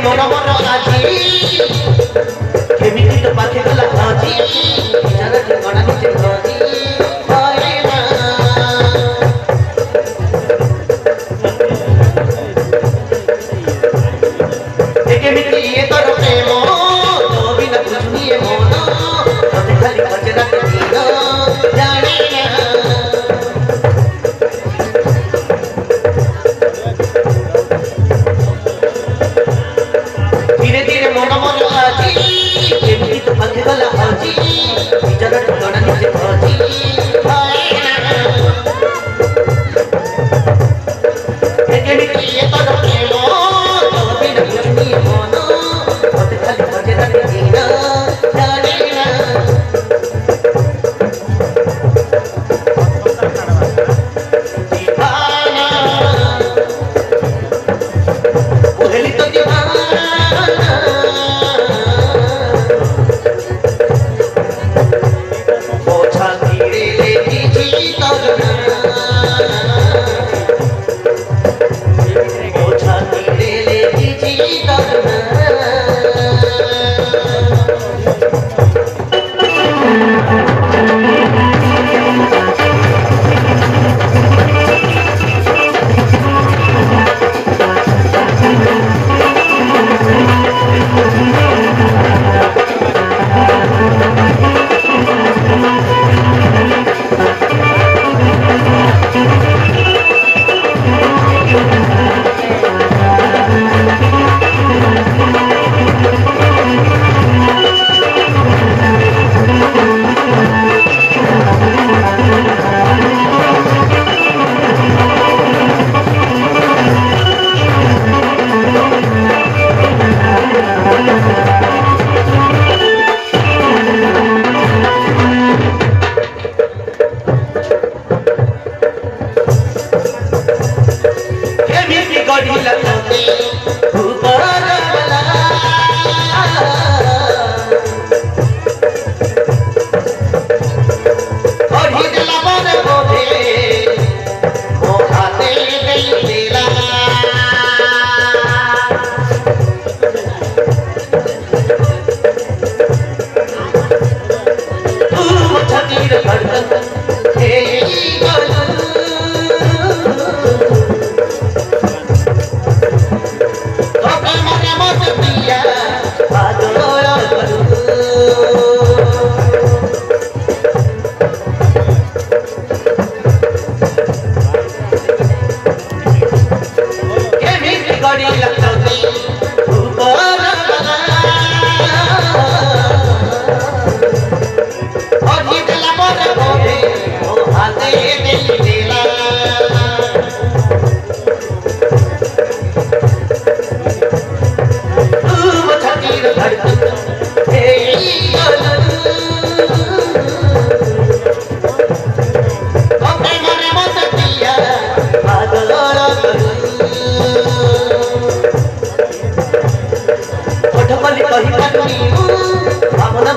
मन मन आजी केमिति तो पाखे गला आजी जाना ठिकाना निचे आजी आए ना केमिति ये तोर प्रेम तो बिना बुझनी है मन तो खाली बजरा के दीना जाने ना धीरे धीरे मन मन आजी केमिति तो पाखे गला आजी जाना ठिकाना निचे आजी आए ना केमिति ये तोर प्रेम तो बिना बुझनी है मन तो खाली बजरा के दीना जाने ना उहेली तो दीवाना पोछा धीरे लेती जी तगना पोछा धीरे लेती जी तगना कही पानी भावना